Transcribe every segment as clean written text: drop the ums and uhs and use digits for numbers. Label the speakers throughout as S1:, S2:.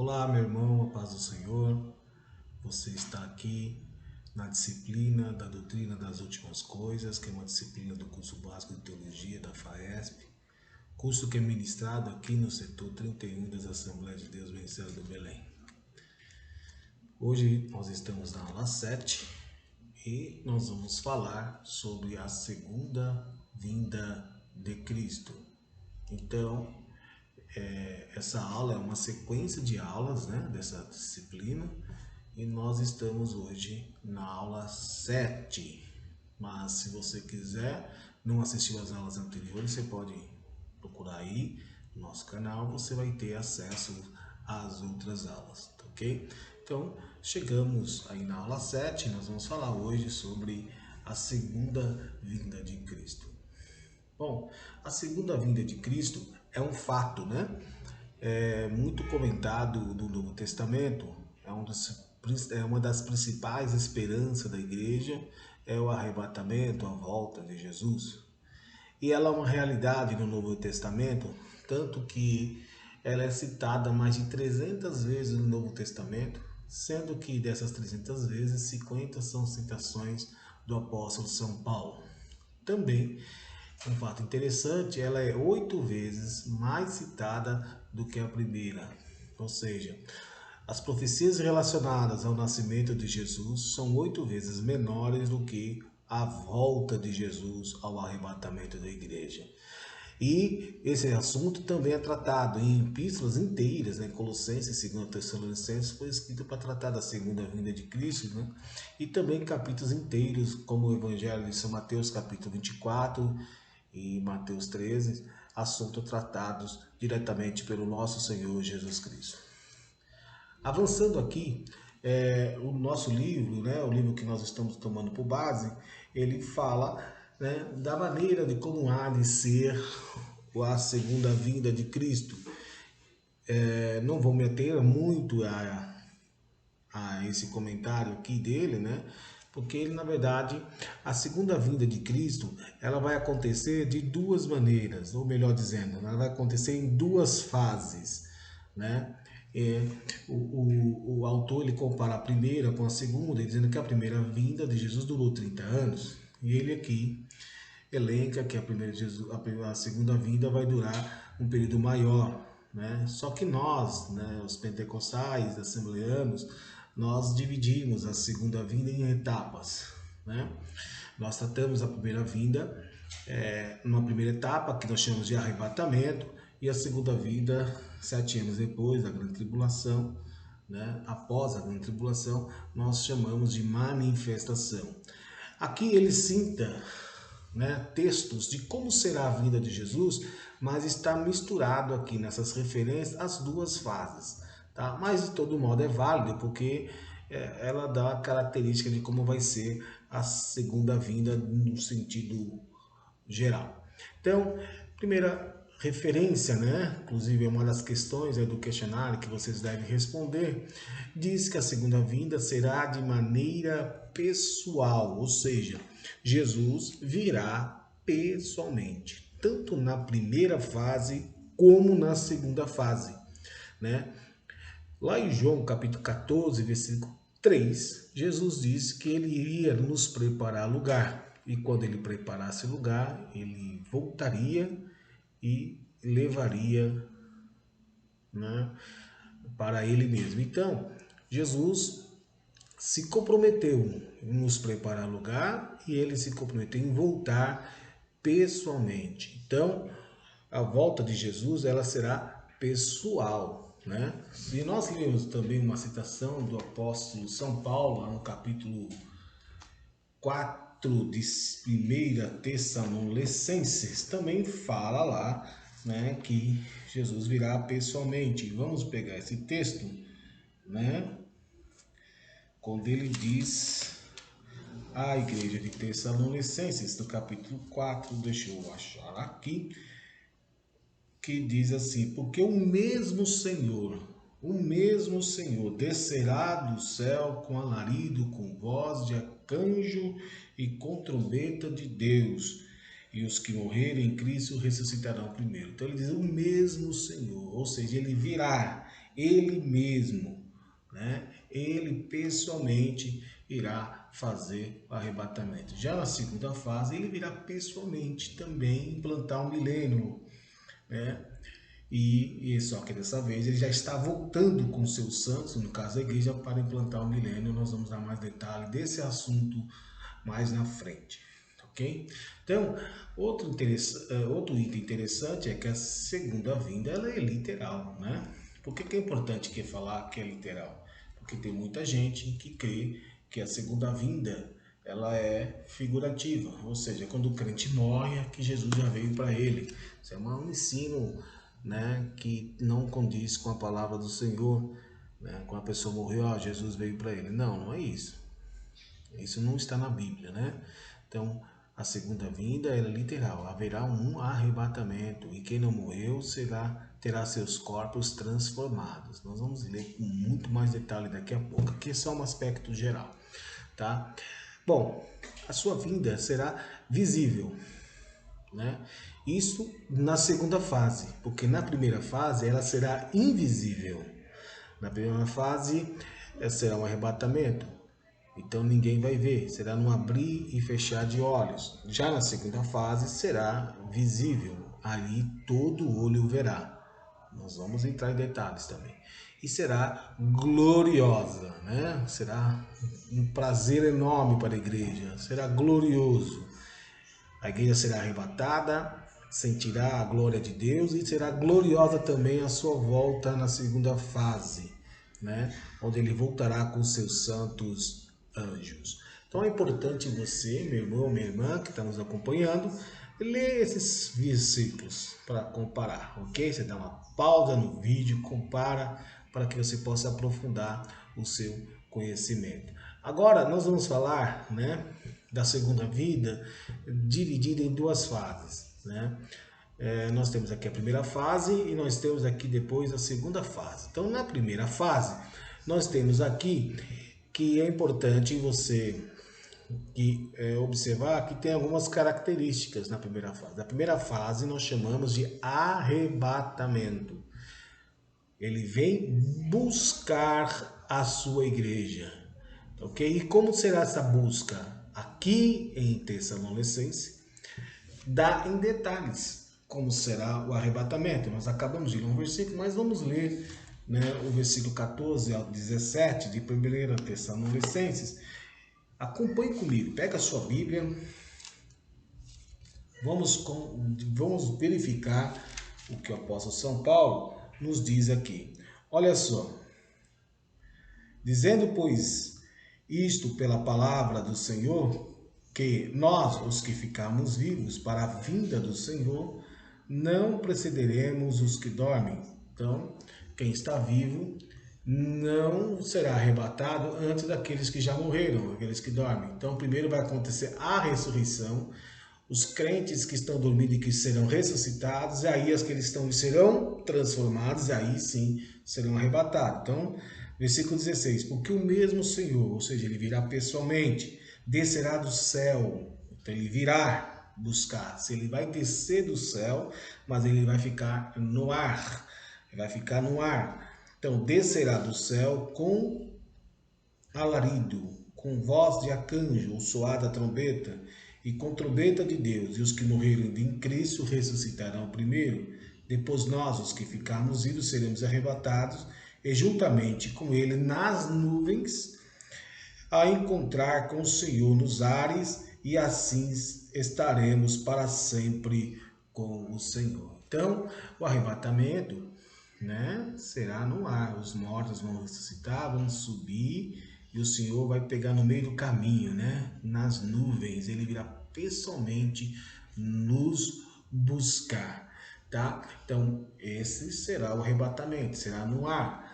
S1: Olá, meu irmão, a paz do Senhor. Você está aqui na disciplina da doutrina das últimas coisas, que é uma disciplina do curso básico de teologia da FAESP, curso que é ministrado aqui no setor 31 das Assembleias de Deus Vencedor do Belém. Hoje nós estamos na aula 7 e nós vamos falar sobre a segunda vinda de Cristo. Então, essa aula é uma sequência de aulas, dessa disciplina, e nós estamos hoje na aula 7. Mas se você quiser, não assistiu às aulas anteriores, você pode procurar aí no nosso canal, você vai ter acesso às outras aulas, tá ok? Então, chegamos aí na aula 7, nós vamos falar hoje sobre a segunda vinda de Cristo. Bom, a segunda vinda de Cristo é um fato, É muito comentado no Novo Testamento, é uma das principais esperanças da igreja, é o arrebatamento, a volta de Jesus. E ela é uma realidade no Novo Testamento, tanto que ela é citada mais de 300 vezes no Novo Testamento, sendo que dessas 300 vezes, 50 são citações do apóstolo São Paulo. Também, um fato interessante, ela é 8 vezes mais citada do que a primeira. Ou seja, as profecias relacionadas ao nascimento de Jesus são 8 vezes menores do que a volta de Jesus ao arrebatamento da igreja. E esse assunto também é tratado em epístolas inteiras, Colossenses, 2 Tessalonicenses, foi escrito para tratar da segunda vinda de Cristo, E também capítulos inteiros, como o Evangelho de São Mateus, capítulo 24 e Mateus 13, assuntos tratados diretamente pelo nosso Senhor Jesus Cristo. Avançando aqui, o nosso livro, o livro que nós estamos tomando por base, ele fala da maneira de como há de ser a segunda vinda de Cristo. Não vou me ater muito a esse comentário aqui dele, porque ele, na verdade, a segunda vinda de Cristo, ela vai acontecer de duas maneiras, ou melhor dizendo, ela vai acontecer em duas fases, o autor ele compara a primeira com a segunda, dizendo que a primeira vinda de Jesus durou 30 anos, e ele aqui elenca que a segunda vinda vai durar um período maior, Só que nós, os pentecostais, assembleanos, nós dividimos a segunda vinda em etapas, Nós tratamos a primeira vinda numa primeira etapa que nós chamamos de arrebatamento, e a segunda vinda 7 anos depois da grande tribulação, após a grande tribulação, nós chamamos de manifestação. Aqui ele cita textos de como será a vinda de Jesus, mas está misturado aqui nessas referências as duas fases, tá? Mas de todo modo é válido, porque ela dá a característica de como vai ser a segunda vinda no sentido geral. Então, primeira referência, inclusive é uma das questões do questionário que vocês devem responder, diz que a segunda vinda será de maneira pessoal, ou seja, Jesus virá pessoalmente, tanto na primeira fase como na segunda fase, Lá em João capítulo 14, versículo 3, Jesus disse que ele iria nos preparar lugar, e quando ele preparasse lugar, ele voltaria e levaria para ele mesmo. Então, Jesus se comprometeu em nos preparar lugar e ele se comprometeu em voltar pessoalmente. Então, a volta de Jesus ela será pessoal, E nós lemos também uma citação do apóstolo São Paulo, no capítulo 4 de 1 Tessalonicenses, também fala lá, que Jesus virá pessoalmente. Vamos pegar esse texto, quando ele diz à igreja de Tessalonicenses, no capítulo 4, deixa eu achar aqui, que diz assim: porque o mesmo Senhor descerá do céu com alarido, com voz de arcanjo e com trombeta de Deus, e os que morrerem em Cristo ressuscitarão primeiro. Então ele diz o mesmo Senhor, ou seja, ele virá ele mesmo, né? Ele pessoalmente irá fazer o arrebatamento. Já na segunda fase, ele virá pessoalmente também implantar um milênio, né? E só que dessa vez ele já está voltando com seus santos, no caso a igreja, para implantar o milênio. Nós vamos dar mais detalhe desse assunto mais na frente, ok? Então, outro item interessante é que a segunda vinda ela é literal, né? Por que é importante que falar que é literal? Porque tem muita gente que crê que a segunda vinda ela é figurativa, ou seja, quando o crente morre é que Jesus já veio para ele. Isso é um ensino, né, que não condiz com a palavra do Senhor, né? Quando a pessoa morreu, Jesus veio para ele. Não, não é isso. Isso não está na Bíblia, né? Então, a segunda vinda é literal. Haverá um arrebatamento e quem não morreu terá seus corpos transformados. Nós vamos ler com muito mais detalhe daqui a pouco. Aqui é só um aspecto geral, tá? Bom, a sua vinda será visível, né? Isso na segunda fase, porque na primeira fase ela será invisível. Na primeira fase será um arrebatamento, então ninguém vai ver, será num abrir e fechar de olhos. Já na segunda fase será visível, ali todo olho verá. Nós vamos entrar em detalhes também. E será gloriosa, né? Será um prazer enorme para a igreja, será glorioso. A igreja será arrebatada, sentirá a glória de Deus e será gloriosa também a sua volta na segunda fase, né? Onde ele voltará com seus santos anjos. Então é importante você, meu irmão, minha irmã, que está nos acompanhando, ler esses versículos para comparar, ok? Você dá uma pausa no vídeo, compara, para que você possa aprofundar o seu conhecimento. Agora nós vamos falar, né, da segunda vida dividida em duas fases, né? Nós temos aqui a primeira fase e nós temos aqui depois a segunda fase. Então, na primeira fase, nós temos aqui que é importante você observar que tem algumas características na primeira fase. A primeira fase nós chamamos de arrebatamento. Ele vem buscar a sua igreja, ok? E como será essa busca? Aqui em Tessalonicenses, dá em detalhes como será o arrebatamento. Nós acabamos de ler um versículo, mas vamos ler, né, o versículo 14 ao 17 de 1 Tessalonicenses. Acompanhe comigo, pega a sua Bíblia, vamos verificar o que o apóstolo São Paulo nos diz aqui. Olha só, dizendo, pois, isto pela palavra do Senhor, que nós, os que ficarmos vivos para a vinda do Senhor, não precederemos os que dormem. Então, quem está vivo não será arrebatado antes daqueles que já morreram, aqueles que dormem. Então, primeiro vai acontecer a ressurreição, os crentes que estão dormindo e que serão ressuscitados, e aí aqueles que serão transformados, e aí sim serão arrebatados. Então, versículo 16, porque o mesmo Senhor, ou seja, ele virá pessoalmente, descerá do céu, então ele virá buscar, se ele vai descer do céu, mas ele vai ficar no ar, ele vai ficar no ar. Então, descerá do céu com alarido, com voz de arcanjo, ou soada trombeta, e com trombeta de Deus, e os que morreram em Cristo ressuscitarão primeiro. Depois nós, os que ficarmos vivos, seremos arrebatados, e juntamente com ele nas nuvens, a encontrar com o Senhor nos ares, e assim estaremos para sempre com o Senhor. Então, o arrebatamento, né, será no ar. Os mortos vão ressuscitar, vão subir, e o Senhor vai pegar no meio do caminho, né, nas nuvens. Ele virá pessoalmente nos buscar, tá? Então, esse será o arrebatamento, será no ar.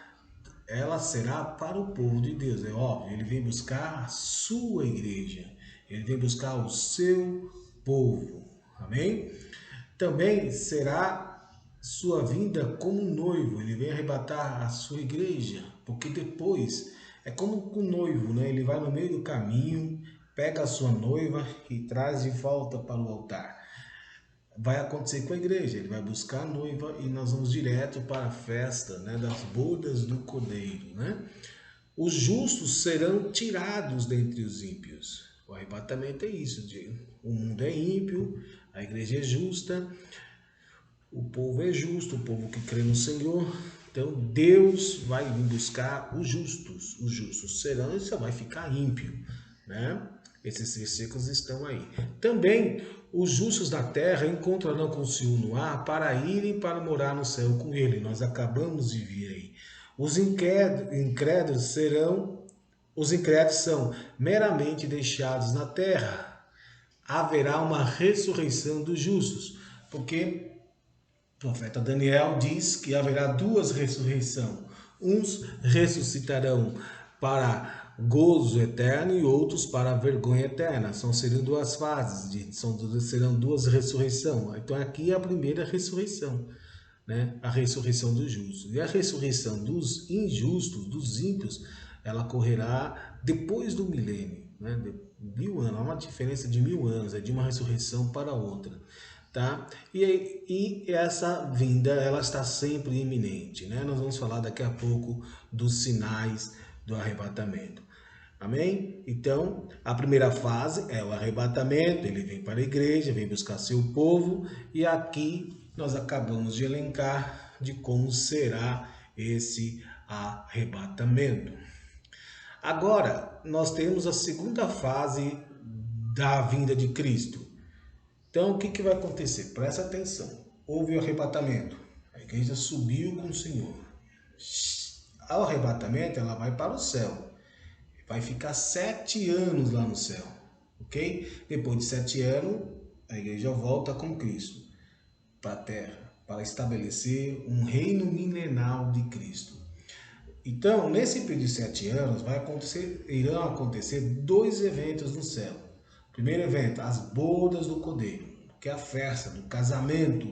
S1: Ela será para o povo de Deus, é óbvio. Ele vem buscar a sua igreja, ele vem buscar o seu povo, amém? Também será sua vinda como um noivo, ele vem arrebatar a sua igreja, porque depois é como um noivo, né? Ele vai no meio do caminho, pega a sua noiva e traz de volta para o altar. vai acontecer com a igreja. Ele vai buscar a noiva e nós vamos direto para a festa, né, das bodas do Cordeiro, né? Os justos serão tirados dentre os ímpios. O arrebatamento é isso. O mundo é ímpio, a igreja é justa, o povo é justo, o povo que crê no Senhor. Então Deus vai vir buscar os justos. Os justos serão e só vai ficar ímpio, né? Esses versículos estão aí. Também os justos da terra encontrarão com o Senhor no ar para irem para morar no céu com ele. Nós acabamos de vir aí. Os incrédulos são meramente deixados na terra. Haverá uma ressurreição dos justos, porque o profeta Daniel diz que haverá duas ressurreições. Uns ressuscitarão para gozo eterno e outros para vergonha eterna. Seriam duas fases, serão duas ressurreições. Então aqui é a primeira ressurreição, né? A ressurreição dos justos. E a ressurreição dos injustos, dos ímpios, ela ocorrerá depois do milênio, né? De 1000 anos, há uma diferença de 1000 anos, é de uma ressurreição para outra. Tá? E essa vinda, ela está sempre iminente, né? Nós vamos falar daqui a pouco dos sinais do arrebatamento. Amém? Então, a primeira fase é o arrebatamento, ele vem para a igreja, vem buscar seu povo, e aqui nós acabamos de elencar de como será esse arrebatamento. Agora, nós temos a segunda fase da vinda de Cristo. Então, o que vai acontecer? Presta atenção. Houve o arrebatamento. A igreja subiu com o Senhor. Ao arrebatamento, ela vai para o céu. Vai ficar 7 anos lá no céu. Ok? Depois de 7 anos, a igreja volta com Cristo para a terra, para estabelecer um reino milenal de Cristo. Então, nesse período de 7 anos, irão acontecer 2 eventos no céu. Primeiro evento, as bodas do Cordeiro, que é a festa do casamento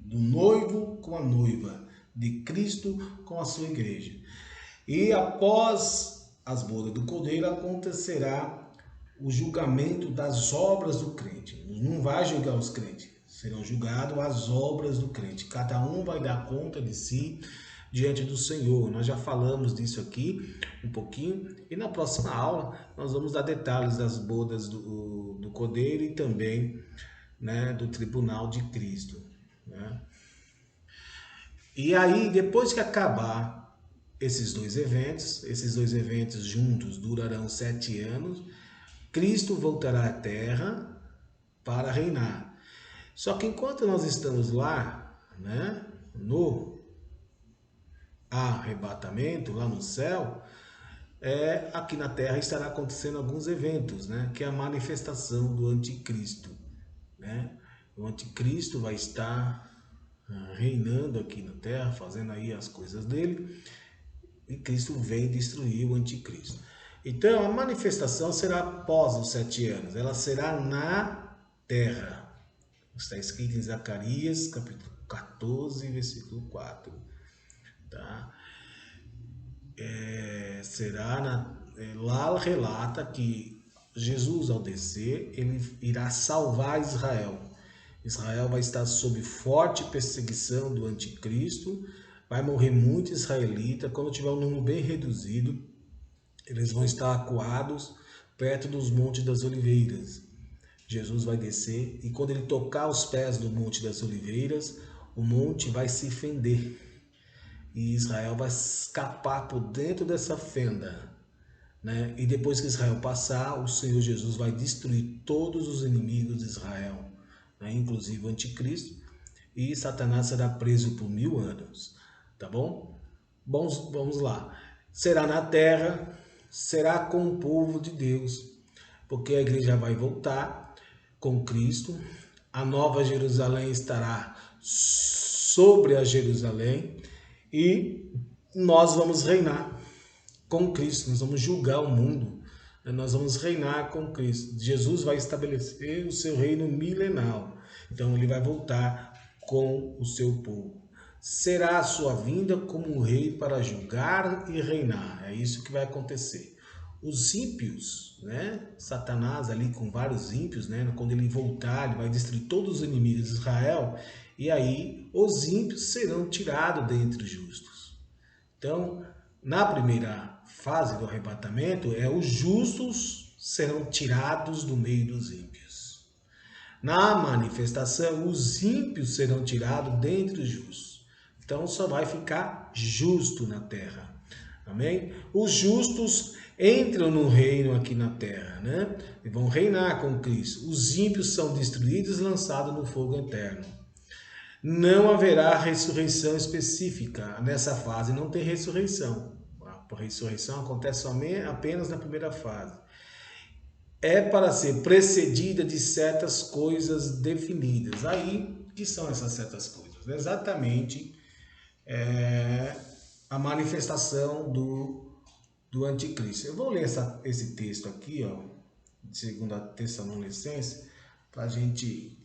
S1: do noivo com a noiva, de Cristo com a sua igreja. E após as bodas do Cordeiro acontecerá o julgamento das obras do crente. Não vai julgar os crentes, serão julgadas as obras do crente. Cada um vai dar conta de si diante do Senhor. Nós já falamos disso aqui um pouquinho, e na próxima aula nós vamos dar detalhes das bodas do Cordeiro e também, né, do tribunal de Cristo, né? E aí, depois que acabar esses dois eventos juntos durarão 7 anos, Cristo voltará à terra para reinar. Só que enquanto nós estamos lá, né, no arrebatamento, lá no céu, aqui na terra estará acontecendo alguns eventos, né, que é a manifestação do anticristo, né? O anticristo vai estar reinando aqui na terra, fazendo aí as coisas dele, e Cristo vem destruir o anticristo. Então a manifestação será após os 7 anos, ela será na terra. Está escrito em Zacarias capítulo 14, versículo 4. Tá? Lá relata que Jesus, ao descer, ele irá salvar Israel. Israel vai estar sob forte perseguição do anticristo, vai morrer muito israelita. Quando tiver um número bem reduzido, eles vão estar acuados perto dos Montes das Oliveiras. Jesus vai descer e quando ele tocar os pés do Monte das Oliveiras, o monte vai se fender e Israel vai escapar por dentro dessa fenda, né? E depois que Israel passar, o Senhor Jesus vai destruir todos os inimigos de Israel, né? Inclusive o anticristo, e Satanás será preso por 1000 anos, tá bom? Vamos lá. Será na terra, será com o povo de Deus, porque a igreja vai voltar com Cristo, a nova Jerusalém estará sobre a Jerusalém e nós vamos reinar com Cristo, nós vamos julgar o mundo, nós vamos reinar com Cristo. Jesus vai estabelecer o seu reino milenal, então ele vai voltar com o seu povo. Será a sua vinda como um rei para julgar e reinar, é isso que vai acontecer. os ímpios, né? Satanás ali com vários ímpios, né? Quando ele voltar, ele vai destruir todos os inimigos de Israel, e aí os ímpios serão tirados dentre os justos. Então, na primeira fase do arrebatamento, os justos serão tirados do meio dos ímpios. Na manifestação, os ímpios serão tirados dentre os justos. Então, só vai ficar justo na terra. Amém? Os justos entram no reino aqui na terra, né? E vão reinar com Cristo. Os ímpios são destruídos e lançados no fogo eterno. Não haverá ressurreição específica. Nessa fase não tem ressurreição. A ressurreição acontece apenas na primeira fase. É para ser precedida de certas coisas definidas. Aí, que são essas certas coisas? Exatamente a manifestação do anticristo. Eu vou ler esse texto aqui, ó, de 2 Tessalonicenses, para a gente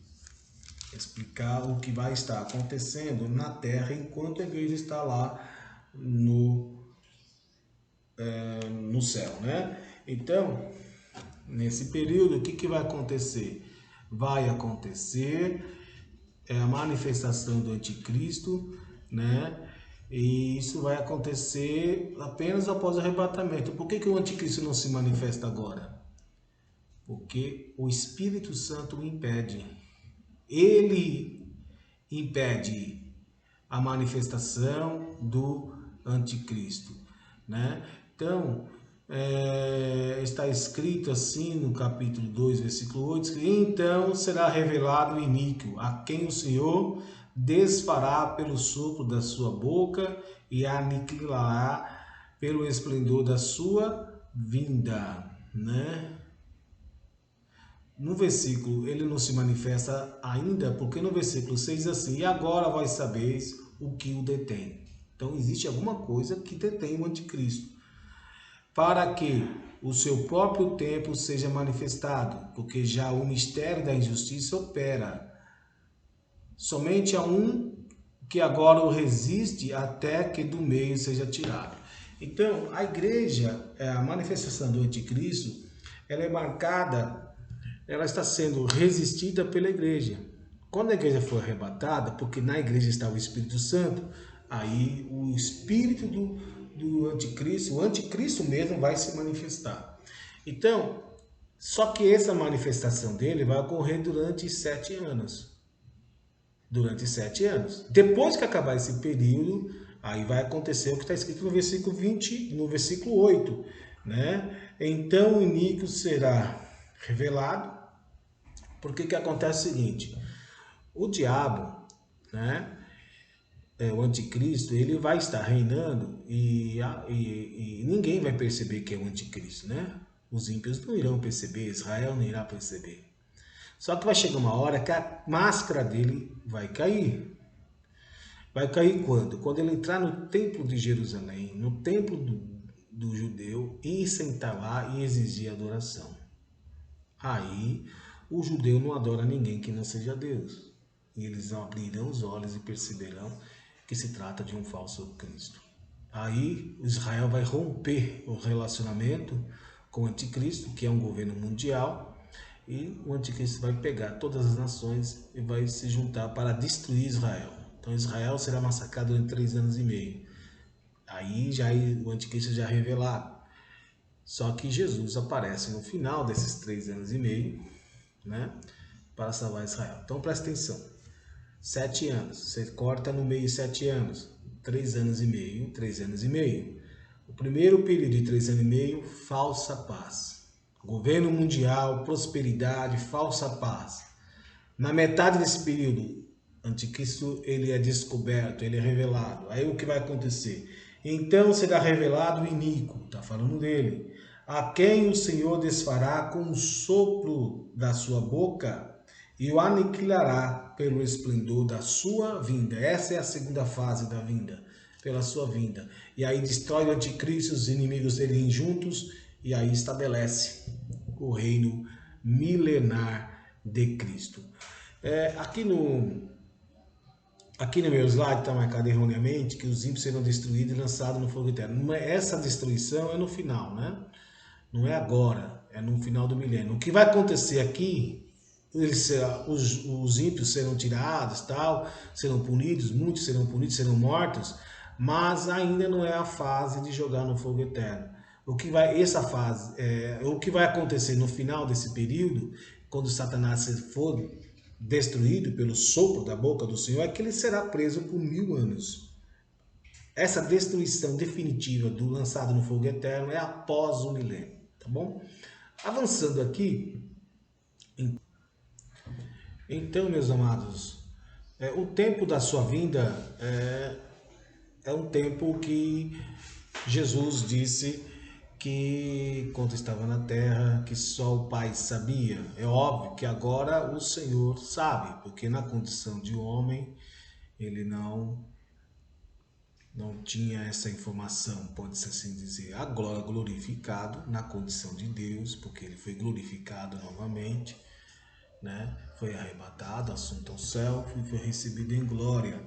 S1: explicar o que vai estar acontecendo na terra enquanto a igreja está lá no céu, né? Então, nesse período, o que vai acontecer? Vai acontecer a manifestação do anticristo, né? E isso vai acontecer apenas após o arrebatamento. Por que o anticristo não se manifesta agora? Porque o Espírito Santo o impede. Ele impede a manifestação do anticristo, né? Então, está escrito assim no capítulo 2, versículo 8, que então será revelado o iníquo, a quem o Senhor desfará pelo sopro da sua boca e aniquilará pelo esplendor da sua vinda, né? No versículo, ele não se manifesta ainda, porque no versículo 6 diz assim, e agora vós sabeis o que o detém. Então, existe alguma coisa que detém o anticristo, para que o seu próprio tempo seja manifestado, porque já o mistério da injustiça opera. Somente há um que agora o resiste até que do meio seja tirado. Então, a igreja, a manifestação do anticristo, ela é marcada, ela está sendo resistida pela igreja. Quando a igreja for arrebatada, porque na igreja está o Espírito Santo, aí o espírito do anticristo, o anticristo mesmo vai se manifestar. Então, só que essa manifestação dele vai ocorrer durante 7 anos. Durante 7 anos. Depois que acabar esse período, aí vai acontecer o que está escrito no versículo 20, no versículo 8, né? Então o iníquo será revelado. Porque que acontece o seguinte, o diabo, né, o anticristo, ele vai estar reinando e ninguém vai perceber que é o anticristo, né? Os ímpios não irão perceber, Israel não irá perceber. Só que vai chegar uma hora que a máscara dele vai cair. Vai cair quando? Quando ele entrar no templo de Jerusalém, no templo do judeu, e sentar lá e exigir adoração. Aí o judeu não adora ninguém que não seja Deus. E eles abrirão os olhos e perceberão que se trata de um falso Cristo. Aí Israel vai romper o relacionamento com o anticristo, que é um governo mundial, e o anticristo vai pegar todas as nações e vai se juntar para destruir Israel. Então Israel será massacrado em 3 anos e meio. Aí já o anticristo já é revelado. Só que Jesus aparece no final desses 3 anos e meio, né, para salvar Israel. Então presta atenção. 7 anos. Você corta no meio 7 anos. 3 anos e meio, 3 anos e meio. O primeiro período de 3 anos e meio, falsa paz. Governo mundial, prosperidade, falsa paz. Na metade desse período, anticristo ele é descoberto, ele é revelado. Aí o que vai acontecer? Então será revelado o iníquo, está falando dele, a quem o Senhor desfará com o sopro da sua boca e o aniquilará pelo esplendor da sua vinda. Essa é a segunda fase da vinda, pela sua vinda. E aí destrói o anticristo, os inimigos dele juntos, e aí estabelece o reino milenar de Cristo. Aqui no meu slide está marcado erroneamente que os ímpios serão destruídos e lançados no fogo eterno. Essa destruição é no final, né? Não é agora, é no final do milênio. O que vai acontecer aqui, os ímpios serão tirados, tal, serão punidos, muitos serão punidos, serão mortos, mas ainda não é a fase de jogar no fogo eterno. O que vai acontecer no final desse período, quando Satanás for destruído pelo sopro da boca do Senhor, é que ele será preso por 1000 anos. Essa destruição definitiva do lançado no fogo eterno é após o milênio, tá bom? Avançando aqui, então, meus amados, o tempo da sua vinda é um tempo que Jesus disse que, quando estava na terra, que só o Pai sabia. É óbvio que agora o Senhor sabe, porque na condição de homem, ele não tinha essa informação, pode-se assim dizer. Agora glorificado na condição de Deus, porque ele foi glorificado novamente, né? Foi arrebatado, assunto ao céu e foi recebido em glória.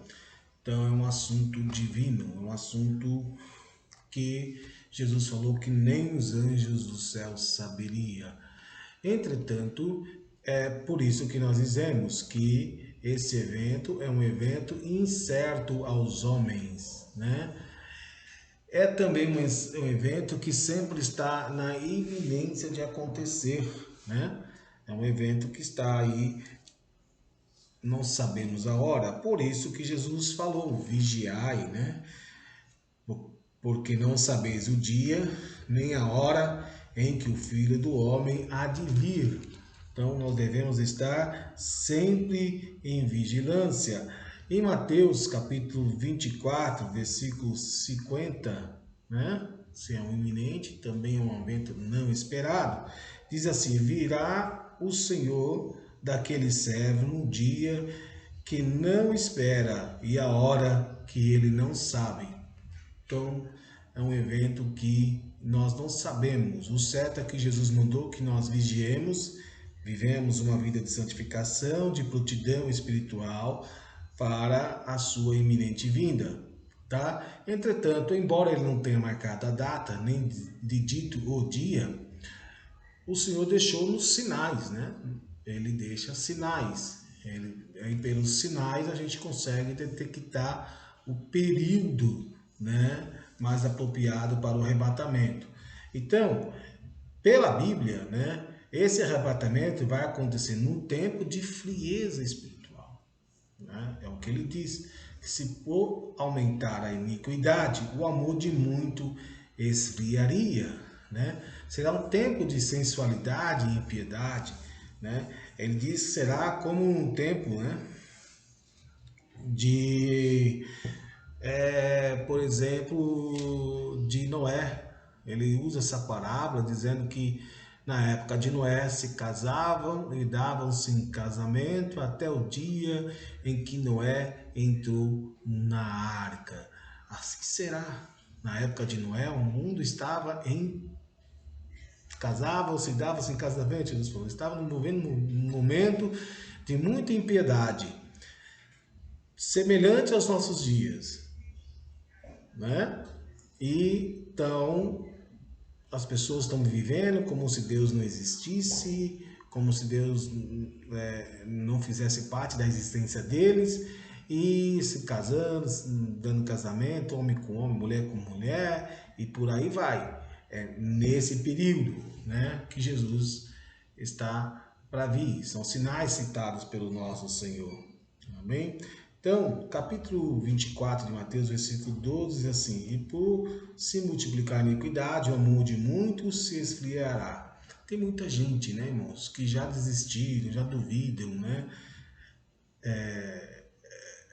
S1: Então é um assunto divino, é um assunto que Jesus falou que nem os anjos do céu saberia. Entretanto, é por isso que nós dizemos que esse evento é um evento incerto aos homens, né? É também um evento que sempre está na iminência de acontecer, né? É um evento que está aí, não sabemos a hora, por isso que Jesus falou, vigiai, né? Porque não sabeis o dia, nem a hora em que o Filho do Homem há de vir. Então, nós devemos estar sempre em vigilância. Em Mateus, capítulo 24, versículo 50, né? Se é um iminente, também é um evento não esperado. Diz assim, virá o Senhor daquele servo no dia que não espera e a hora que ele não sabe. Então, é um evento que nós não sabemos. O certo é que Jesus mandou que nós vigiemos, vivemos uma vida de santificação, de prontidão espiritual para a sua iminente vinda, tá? Entretanto, embora ele não tenha marcado a data, nem de dito o dia, o Senhor deixou-nos sinais, né? Ele deixa sinais. Aí pelos sinais a gente consegue detectar o período, né, mais apropriado para o arrebatamento. Então, pela Bíblia, né, esse arrebatamento vai acontecer num tempo de frieza espiritual, né? É o que ele diz, que se por aumentar a iniquidade, o amor de muito esfriaria, né? Será um tempo de sensualidade e impiedade, né? Ele diz que será como um tempo, né, de, por exemplo, de Noé. Ele usa essa parábola dizendo que na época de Noé se casavam e davam-se em casamento até o dia em que Noé entrou na arca. Assim será. Na época de Noé, o mundo estava em casavam-se, davam-se em casamento, Jesus falou. Estavam vivendo um momento de muita impiedade, semelhante aos nossos dias, né? E então as pessoas estão vivendo como se Deus não existisse, como se Deus não fizesse parte da existência deles, e se casando, dando casamento, homem com homem, mulher com mulher, e por aí vai. É nesse período, né, que Jesus está para vir. São sinais citados pelo nosso Senhor. Amém? Então, capítulo 24 de Mateus, versículo 12, diz assim, e por se multiplicar a iniquidade, o amor de muitos se esfriará. Tem muita gente, né, irmãos, que já desistiram, já duvidam, né,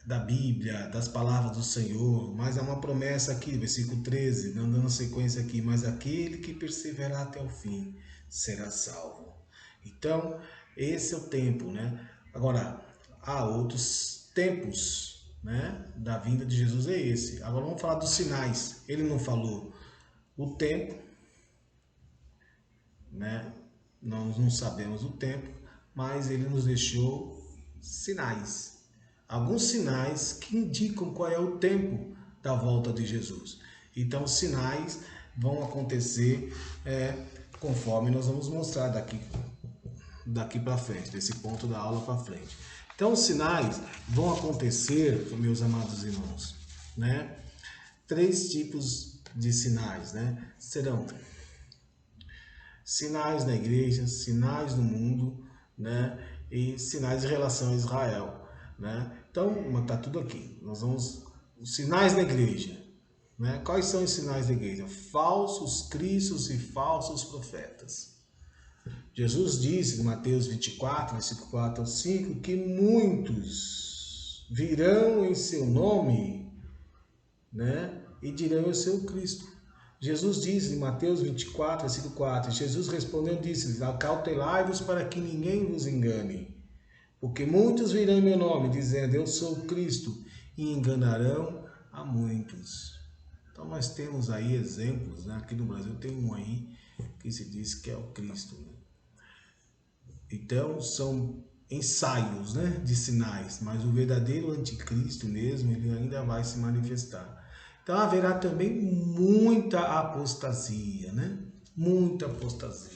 S1: da Bíblia, das palavras do Senhor, mas há uma promessa aqui, versículo 13, dando sequência aqui, mas aquele que perseverar até o fim será salvo. Então, esse é o tempo, né? Agora, há outros tempos, né, da vinda de Jesus, é esse. Agora vamos falar dos sinais. Ele não falou o tempo, né? Nós não sabemos o tempo, mas ele nos deixou sinais. Alguns sinais que indicam qual é o tempo da volta de Jesus. Então, os sinais vão acontecer conforme nós vamos mostrar daqui para frente, desse ponto da aula para frente. Então, os sinais vão acontecer, meus amados irmãos, né? 3 tipos de sinais, né? Serão sinais na igreja, sinais no mundo, né? E sinais em relação a Israel, né? Então, tá tudo aqui. Nós vamos os sinais na igreja, né? Quais são os sinais da igreja? Falsos cristos e falsos profetas. Jesus disse em Mateus 24, versículo 4 ao 5, que muitos virão em seu nome, né? E dirão eu sou o Cristo. Jesus disse em Mateus 24, versículo 4, Jesus respondeu e disse: acautelai-vos para que ninguém vos engane, porque muitos virão em meu nome, dizendo eu sou o Cristo, e enganarão a muitos. Então nós temos aí exemplos, né? Aqui no Brasil tem um aí que se diz que é o Cristo, né? Então são ensaios, né, de sinais, mas o verdadeiro anticristo mesmo, ele ainda vai se manifestar. Então haverá também muita apostasia, né? Muita apostasia.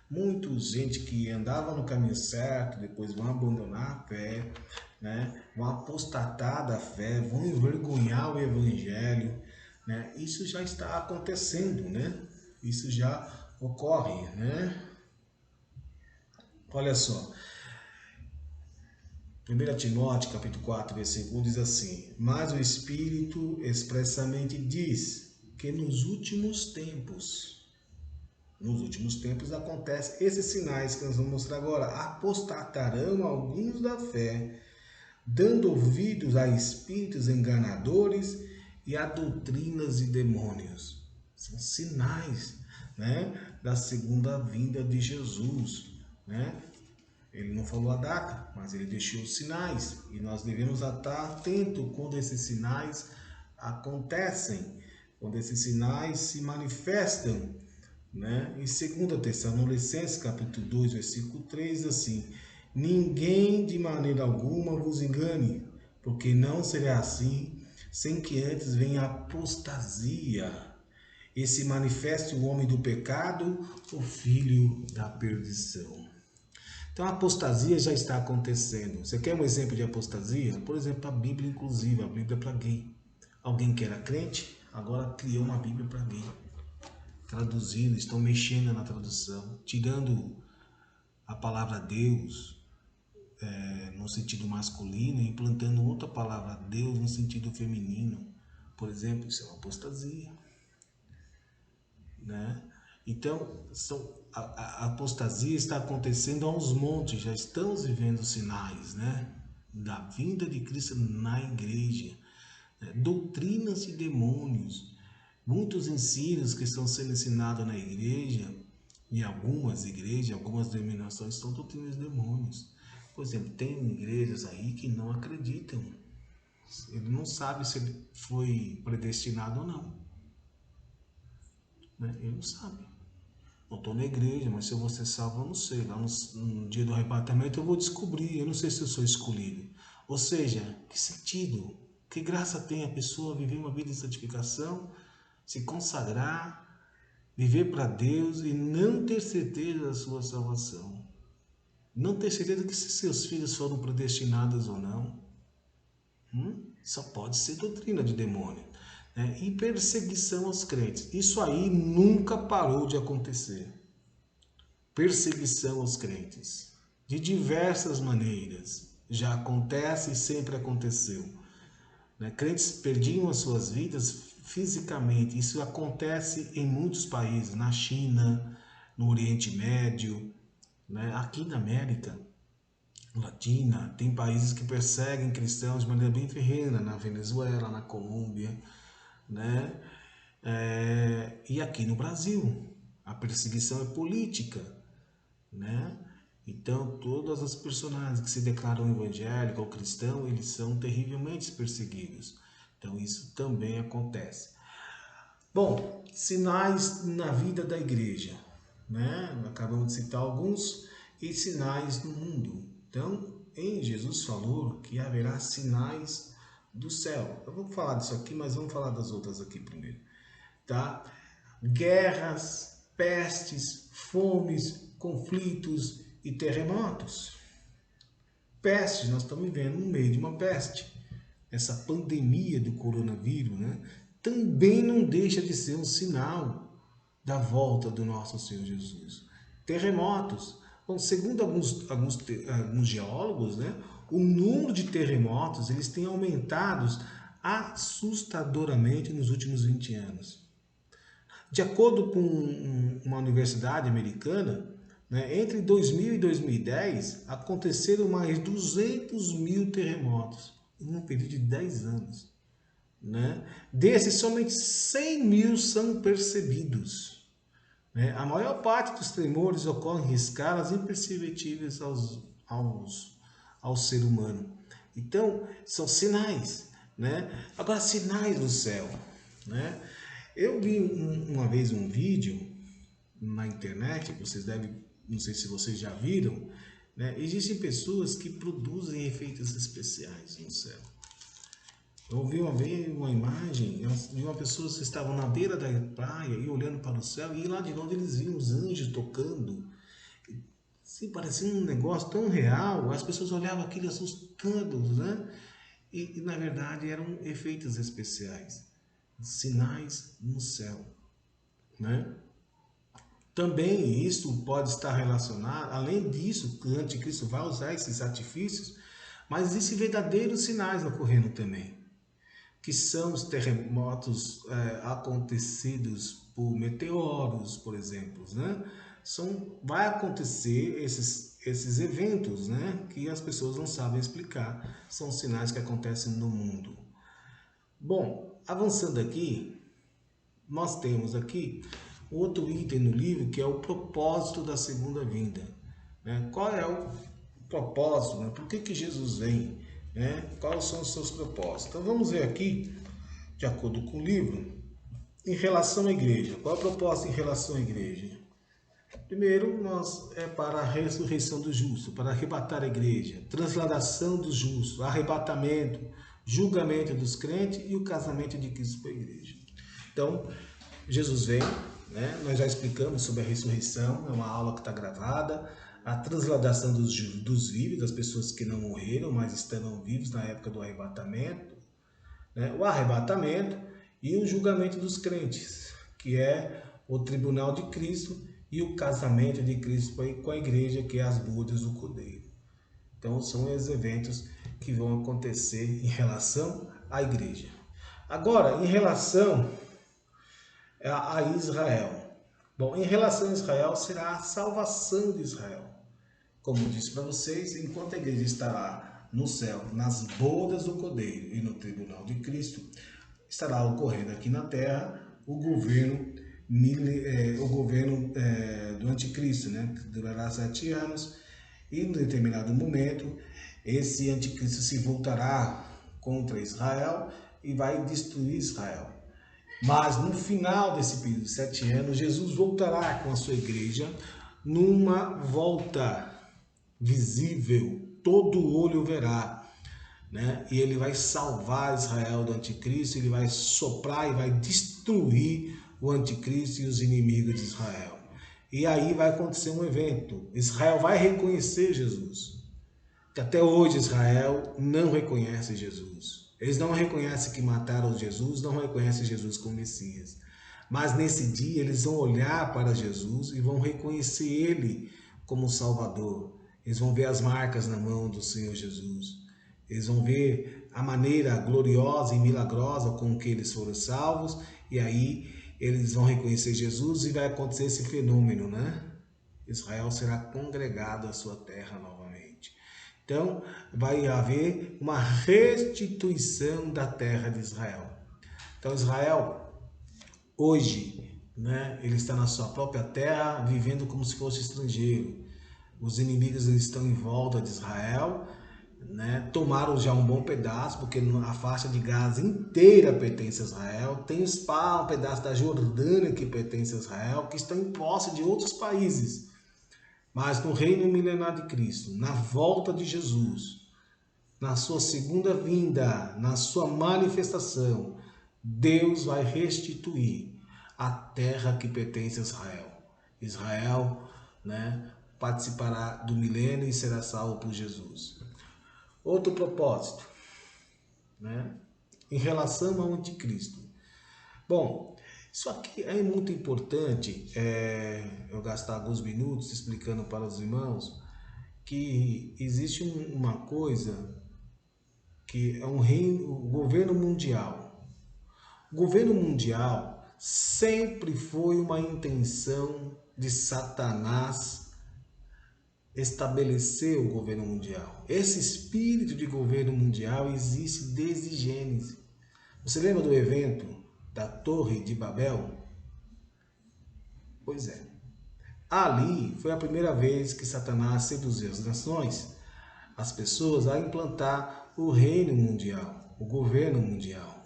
S1: Muita gente que andava no caminho certo, depois vão abandonar a fé, né? Vão apostatar da fé, vão envergonhar o evangelho, né? Isso já está acontecendo, né? Isso já ocorre, né? Olha só, 1 Timóteo capítulo 4, versículo 1 diz assim: mas o Espírito expressamente diz que nos últimos tempos acontecem esses sinais que nós vamos mostrar agora. Apostatarão alguns da fé, dando ouvidos a espíritos enganadores e a doutrinas de demônios. São sinais, né, da segunda vinda de Jesus, né? Ele não falou a data, mas ele deixou os sinais. E nós devemos estar atentos quando esses sinais acontecem, quando esses sinais se manifestam, né? Em 2 Tessalonicenses, capítulo 2, versículo 3, assim: ninguém de maneira alguma vos engane, porque não será assim, sem que antes venha a apostasia, e se manifeste o homem do pecado, o filho da perdição. Então a apostasia já está acontecendo. Você quer um exemplo de apostasia? Por exemplo, a Bíblia inclusive, a Bíblia para gay. Alguém que era crente, agora criou uma Bíblia para gay. Traduzindo, estão mexendo na tradução, tirando a palavra Deus no sentido masculino e implantando outra palavra Deus no sentido feminino. Por exemplo, isso é uma apostasia, né? Então, a apostasia está acontecendo aos montes, já estamos vivendo sinais, né, da vinda de Cristo na igreja, né? Doutrinas de demônios, muitos ensinos que estão sendo ensinados na igreja, em algumas igrejas, algumas denominações, são doutrinas de demônios. Por exemplo, tem igrejas aí que não acreditam, ele não sabe se ele foi predestinado ou não, né? Ele não sabe. Não estou na igreja, mas se eu vou ser salvo, eu não sei. Lá no dia do arrebatamento eu vou descobrir. Eu não sei se eu sou escolhido. Ou seja, que sentido, que graça tem a pessoa viver uma vida de santificação, se consagrar, viver para Deus e não ter certeza da sua salvação. Não ter certeza que se seus filhos foram predestinados ou não. Só pode ser doutrina de demônio. E perseguição aos crentes. Isso aí nunca parou de acontecer. Perseguição aos crentes. De diversas maneiras. Já acontece e sempre aconteceu. Crentes perdiam as suas vidas fisicamente. Isso acontece em muitos países. Na China, no Oriente Médio, aqui na América Latina. Tem países que perseguem cristãos de maneira bem ferrenha. Na Venezuela, na Colômbia, né? E aqui no Brasil a perseguição é política, né? Então todas as personagens que se declaram evangélicos ou cristãos, eles são terrivelmente perseguidos. Então isso também acontece. Bom, sinais na vida da igreja, né? Acabamos de citar alguns, e sinais no mundo. Então, Jesus falou que haverá sinais do céu. Eu vou falar disso aqui, mas vamos falar das outras aqui primeiro, tá? Guerras, pestes, fomes, conflitos e terremotos. Pestes, nós estamos vivendo no meio de uma peste. Essa pandemia do coronavírus, né, também não deixa de ser um sinal da volta do nosso Senhor Jesus. Terremotos. Bom, segundo alguns geólogos, né, o número de terremotos eles têm aumentado assustadoramente nos últimos 20 anos. De acordo com uma universidade americana, né, entre 2000 e 2010 aconteceram mais 200 mil terremotos em um período de 10 anos. Né? Desses, somente 100 mil são percebidos. Né? A maior parte dos tremores ocorre em escalas imperceptíveis ao ser humano. Então, são sinais. Né? Agora, sinais do céu. Né? Eu vi uma vez um vídeo na internet, vocês devem, não sei se vocês já viram, né? Existem pessoas que produzem efeitos especiais no céu. Eu vi uma vez uma imagem de uma pessoa que estava na beira da praia e olhando para o céu, e lá de longe eles viam os anjos tocando. Assim, parecia um negócio tão real, as pessoas olhavam aquilo assustados, né? E na verdade eram efeitos especiais, sinais no céu, né? Também isso pode estar relacionado, além disso, que o anticristo vai usar esses artifícios, mas existem verdadeiros sinais ocorrendo também, que são os terremotos acontecidos por meteoros, por exemplo, né? Vai acontecer esses eventos, né? Que as pessoas não sabem explicar, são sinais que acontecem no mundo. Bom, avançando aqui, nós temos aqui outro item no livro, que é o propósito da segunda vinda. Né? Qual é o propósito? Né? Por que Jesus vem? Né? Quais são os seus propósitos? Então vamos ver aqui, de acordo com o livro, em relação à igreja. Qual é o propósito em relação à igreja? Primeiro, é para a ressurreição do justo, para arrebatar a igreja, transladação do justo, arrebatamento, julgamento dos crentes e o casamento de Cristo com a igreja. Então, Jesus vem, né? Nós já explicamos sobre a ressurreição, é uma aula que está gravada, a transladação dos vivos, das pessoas que não morreram, mas estarão vivos na época do arrebatamento, né? O arrebatamento e o julgamento dos crentes, que é o tribunal de Cristo e o casamento de Cristo com a igreja, que é as bodas do Cordeiro. Então, são os eventos que vão acontecer em relação à igreja. Agora, em relação a Israel. Bom, em relação a Israel, será a salvação de Israel. Como eu disse para vocês, enquanto a igreja estará no céu, nas bodas do Cordeiro e no tribunal de Cristo, estará ocorrendo aqui na terra o governo do anticristo, né? Que durará 7 anos, e em determinado momento esse anticristo se voltará contra Israel e vai destruir Israel. Mas no final desse período de 7 anos, Jesus voltará com a sua igreja numa volta visível, todo olho verá, né? E ele vai salvar Israel do anticristo, ele vai soprar e vai destruir o anticristo e os inimigos de Israel. E aí vai acontecer um evento, Israel vai reconhecer Jesus. Que até hoje Israel não reconhece Jesus. Eles não reconhecem que mataram Jesus, não reconhecem Jesus como Messias. Mas nesse dia eles vão olhar para Jesus e vão reconhecer Ele como Salvador. Eles vão ver as marcas na mão do Senhor Jesus. Eles vão ver a maneira gloriosa e milagrosa com que eles foram salvos. E aí eles vão reconhecer Jesus e vai acontecer esse fenômeno, né? Israel será congregado à sua terra novamente. Então, vai haver uma restituição da terra de Israel. Então, Israel, hoje, né, ele está na sua própria terra, vivendo como se fosse estrangeiro. Os inimigos estão em volta de Israel, né, tomaram já um bom pedaço, porque a faixa de Gaza inteira pertence a Israel. Tem um pedaço da Jordânia que pertence a Israel, que estão em posse de outros países. Mas no reino milenar de Cristo, na volta de Jesus, na sua segunda vinda, na sua manifestação, Deus vai restituir a terra que pertence a Israel. Israel, né, participará do milênio e será salvo por Jesus. Outro propósito, né, em relação ao anticristo. Bom, isso aqui é muito importante, eu gastar alguns minutos explicando para os irmãos que existe uma coisa que é um reino, o governo mundial. O governo mundial sempre foi uma intenção de Satanás estabelecer o governo mundial. Esse espírito de governo mundial existe desde Gênesis. Você lembra do evento da Torre de Babel? Pois é. Ali foi a primeira vez que Satanás seduziu as nações, as pessoas, a implantar o reino mundial, o governo mundial.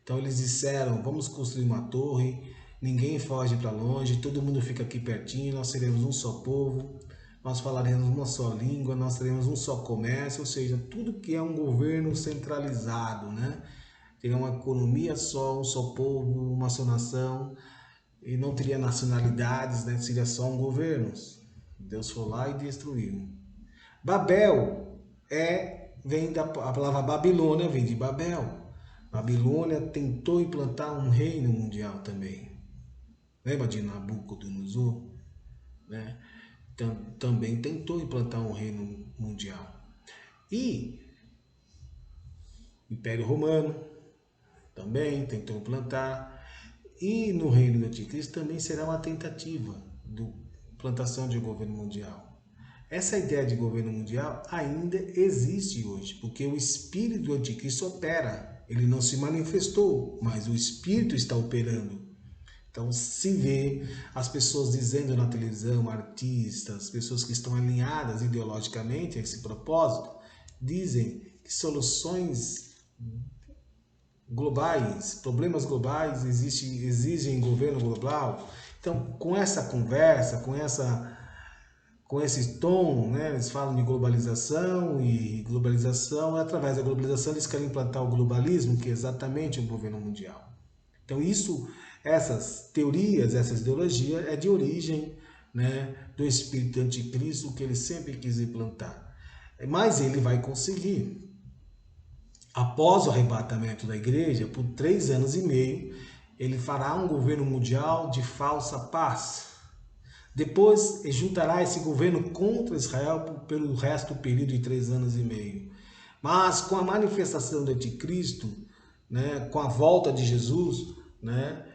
S1: Então eles disseram, vamos construir uma torre, ninguém foge para longe, todo mundo fica aqui pertinho, nós seremos um só povo, nós falaremos uma só língua, nós teremos um só comércio, ou seja, tudo que é um governo centralizado, né? Teria uma economia só, um só povo, uma só nação, e não teria nacionalidades, né? Seria só um governo. Deus foi lá e destruiu. Babel vem da a palavra Babilônia, vem de Babel. Babilônia tentou implantar um reino mundial também. Lembra de Nabucodonosor? Né? Também tentou implantar um reino mundial. E Império Romano também tentou implantar. E no reino do anticristo também será uma tentativa de implantação de governo mundial. Essa ideia de governo mundial ainda existe hoje, porque o espírito do anticristo opera. Ele não se manifestou, mas o espírito está operando. Então se vê as pessoas dizendo na televisão, artistas, pessoas que estão alinhadas ideologicamente a esse propósito, dizem que soluções globais, problemas globais exigem governo global. Então, com essa conversa, com esse tom, né, eles falam de globalização e globalização, através da globalização eles querem implantar o globalismo, que é exatamente o governo mundial. Então, essas teorias, essa ideologia é de origem, né, do espírito anticristo que ele sempre quis implantar. Mas ele vai conseguir. Após o arrebatamento da igreja, por 3 anos e meio, ele fará um governo mundial de falsa paz. Depois, juntará esse governo contra Israel pelo resto do período de 3 anos e meio. Mas com a manifestação do anticristo, né, com a volta de Jesus, né,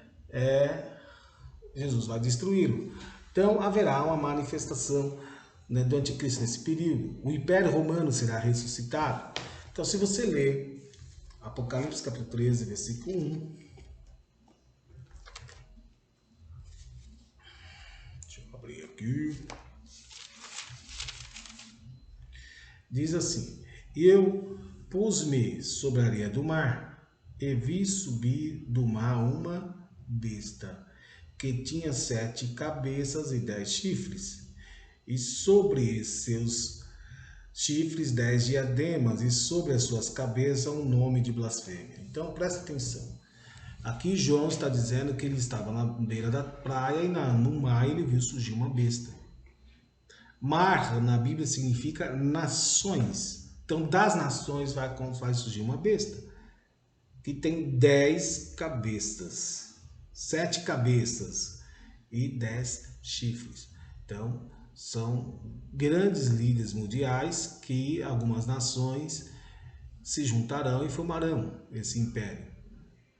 S1: Jesus vai destruí-lo. Então, haverá uma manifestação, né, do anticristo nesse período. O Império Romano será ressuscitado. Então, se você ler Apocalipse capítulo 13, versículo 1, deixa eu abrir aqui, diz assim: e eu pus-me sobre a areia do mar, e vi subir do mar uma besta, que tinha 7 cabeças e 10 chifres, e sobre seus chifres 10 diademas, e sobre as suas cabeças um nome de blasfêmia. Então presta atenção. Aqui João está dizendo que ele estava na beira da praia e no mar ele viu surgir uma besta. Mar na Bíblia significa nações. Então das nações vai surgir uma besta que tem 10 cabeças, 7 cabeças e 10 chifres. Então são grandes líderes mundiais que algumas nações se juntarão e formarão esse império,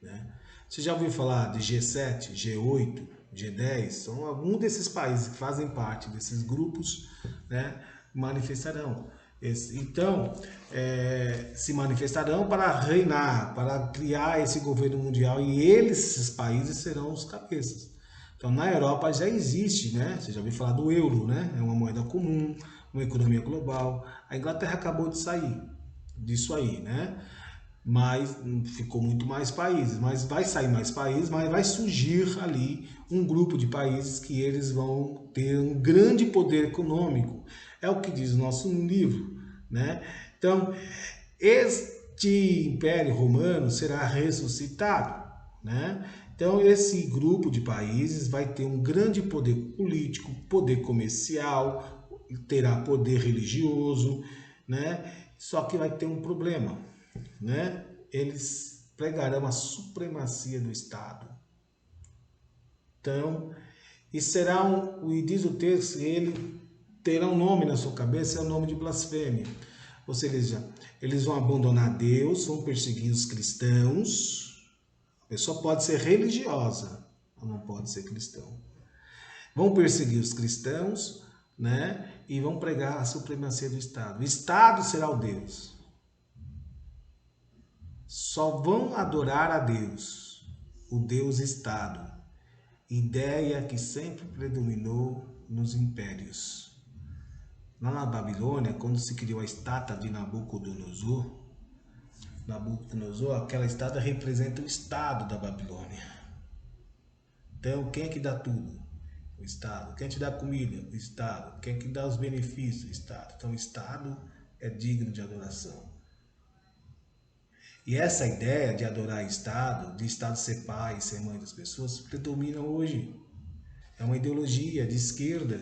S1: né? Você já ouviu falar de G7, G8, G10? São alguns desses países que fazem parte desses grupos, né, manifestarão. Então, se manifestarão para reinar, para criar esse governo mundial, e esses países serão os cabeças. Então, na Europa já existe, né? Você já ouviu falar do euro, né? É uma moeda comum, uma economia global. A Inglaterra acabou de sair disso aí, né? Mas ficou muito mais países. Mas vai sair mais países, mas vai surgir ali um grupo de países que eles vão ter um grande poder econômico. É o que diz o nosso livro, né? Então, este Império Romano será ressuscitado, né? Então, esse grupo de países vai ter um grande poder político, poder comercial, terá poder religioso, né? Só que vai ter um problema, né? Eles pregarão a supremacia do Estado. Então, e será e diz o texto, ele terá um nome na sua cabeça, é o nome de blasfêmia. Ou seja, eles vão abandonar Deus, vão perseguir os cristãos. A pessoa pode ser religiosa, mas não pode ser cristão. Vão perseguir os cristãos, né? E vão pregar a supremacia do Estado. O Estado será o Deus. Só vão adorar a Deus, o Deus Estado. Ideia que sempre predominou nos impérios. Lá na Babilônia, quando se criou a estátua de Nabucodonosor, aquela estátua representa o Estado da Babilônia. Então, quem é que dá tudo? O Estado. Quem te dá comida? O Estado. Quem é que dá os benefícios? O Estado. Então, o Estado é digno de adoração. E essa ideia de adorar Estado, de Estado ser pai e ser mãe das pessoas, predomina hoje. É uma ideologia de esquerda,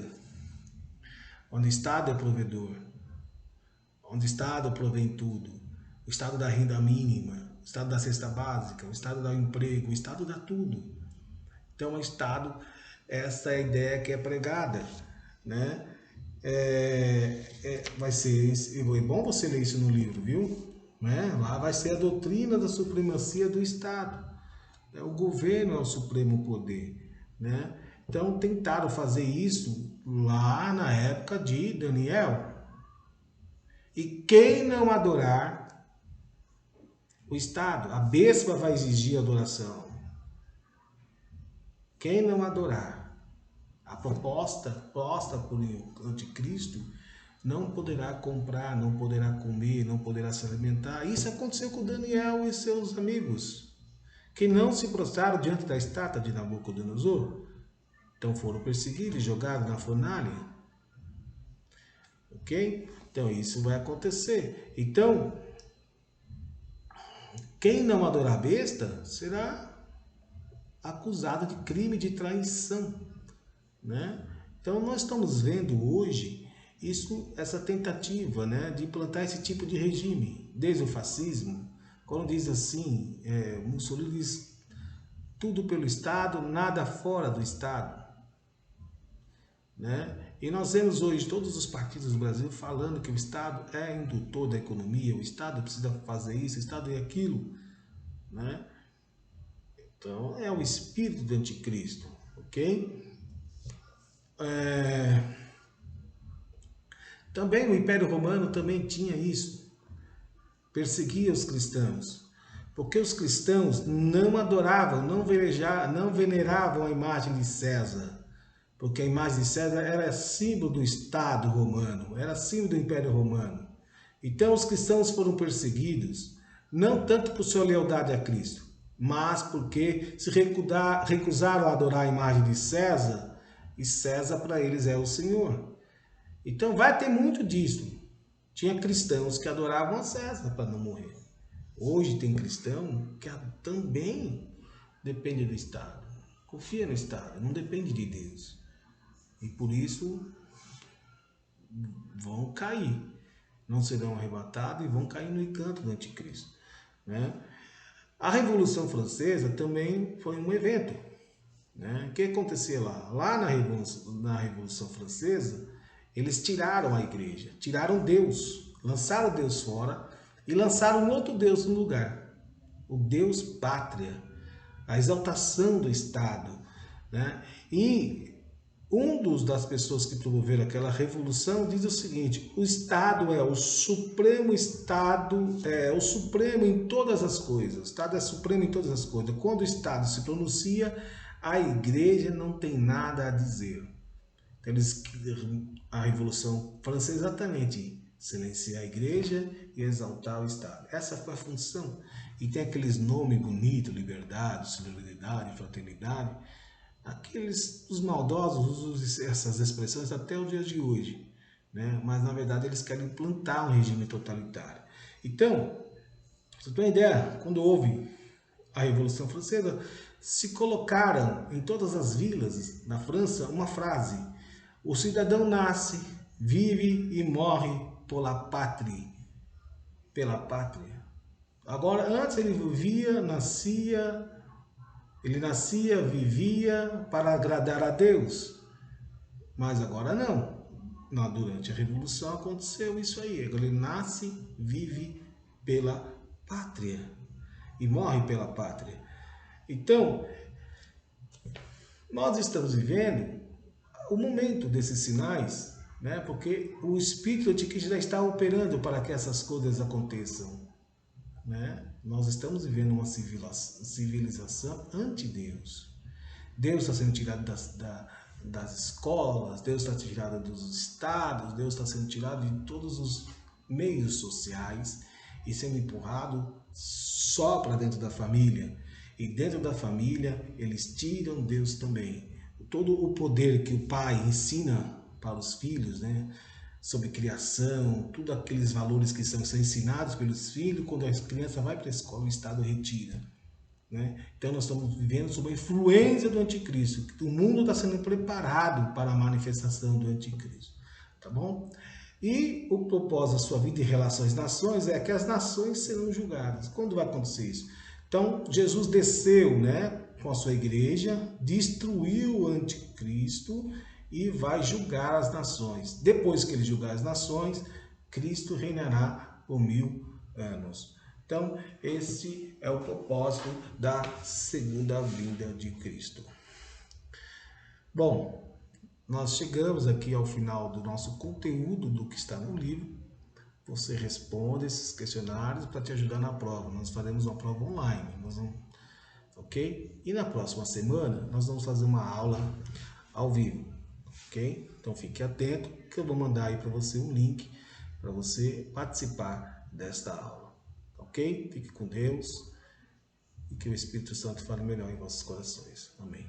S1: onde o Estado é provedor, onde o Estado provém tudo. O Estado dá renda mínima, o Estado dá cesta básica, o Estado dá emprego, o Estado dá tudo. Então, o Estado, essa é a ideia que é pregada, né? Vai ser, é bom você ler isso no livro, viu? Né? Lá vai ser a doutrina da supremacia do Estado. O governo é o supremo poder, né? Então tentaram fazer isso lá na época de Daniel. E quem não adorar o Estado, a besta vai exigir adoração. Quem não adorar a proposta posta por anticristo não poderá comprar, não poderá comer, não poderá se alimentar. Isso aconteceu com Daniel e seus amigos, que não se prostraram diante da estátua de Nabucodonosor. Então foram perseguidos e jogados na fornalha. Ok? Então isso vai acontecer. Então, quem não adorar a besta será acusado de crime de traição, né? Então nós estamos vendo hoje essa tentativa, né, de implantar esse tipo de regime, desde o fascismo, quando diz assim, Mussolini diz tudo pelo Estado, nada fora do Estado, né? E nós vemos hoje todos os partidos do Brasil falando que o Estado é indutor da economia, o Estado precisa fazer isso, o Estado é aquilo, né? Então é o espírito do anticristo, ok? Também o Império Romano também tinha isso, perseguia os cristãos, porque os cristãos não adoravam, não veneravam a imagem de César, porque a imagem de César era símbolo do Estado romano, era símbolo do Império Romano. Então os cristãos foram perseguidos, não tanto por sua lealdade a Cristo, mas porque se recusaram a adorar a imagem de César, e César para eles é o Senhor. Então vai ter muito disso. Tinha cristãos que adoravam a César para não morrer. Hoje tem cristão que também depende do Estado. Confia no Estado, não depende de Deus. E por isso vão cair. Não serão arrebatados e vão cair no encanto do anticristo, né? A Revolução Francesa também foi um evento, né? O que acontecia lá? Lá na Revolução Francesa, eles tiraram a igreja, tiraram Deus, lançaram Deus fora e lançaram um outro Deus no lugar. O Deus pátria, a exaltação do Estado, né? E das pessoas que promoveram aquela revolução diz o seguinte: o Estado é o supremo Estado, é o supremo em todas as coisas. O Estado é supremo em todas as coisas. Quando o Estado se pronuncia, a igreja não tem nada a dizer. Então, a Revolução Francesa exatamente silenciar a igreja e exaltar o Estado. Essa foi a função. E tem aqueles nomes bonitos, liberdade, solidariedade, fraternidade. Os maldosos usam essas expressões até o dia de hoje, né? Mas na verdade eles querem implantar um regime totalitário. Então, você tem uma ideia, quando houve a Revolução Francesa, se colocaram em todas as vilas na França uma frase: o cidadão nasce, vive e morre pela pátria. Agora, antes ele nascia, vivia para agradar a Deus. Mas agora não. Durante a Revolução aconteceu isso aí. Agora ele nasce, vive pela pátria e morre pela pátria. Então, nós estamos vivendo o momento desses sinais, né? Porque o Espírito Anticristo já está operando para que essas coisas aconteçam, né? Nós estamos vivendo uma civilização anti-Deus. Deus está sendo tirado das escolas, Deus está tirado dos estados, Deus está sendo tirado de todos os meios sociais e sendo empurrado só para dentro da família. E dentro da família eles tiram Deus também. Todo o poder que o pai ensina para os filhos, né, sobre criação, todos aqueles valores que são ensinados pelos filhos, quando a criança vai para a escola, o Estado retira. Né? Então nós estamos vivendo sob a influência do anticristo. O mundo está sendo preparado para a manifestação do anticristo. Tá bom? E o propósito da sua vida em relação às nações é que as nações serão julgadas. Quando vai acontecer isso? Então Jesus desceu, né, com a sua igreja, destruiu o anticristo e vai julgar as nações. Depois que ele julgar as nações, Cristo reinará por 1000 anos. Então, esse é o propósito da segunda vinda de Cristo. Bom, nós chegamos aqui ao final do nosso conteúdo do que está no livro. Você responde esses questionários para te ajudar na prova. Nós faremos uma prova online. Ok? E na próxima semana, nós vamos fazer uma aula ao vivo. Ok? Então, fique atento que eu vou mandar aí para você um link para você participar desta aula. Ok? Fique com Deus e que o Espírito Santo fale melhor em vossos corações. Amém.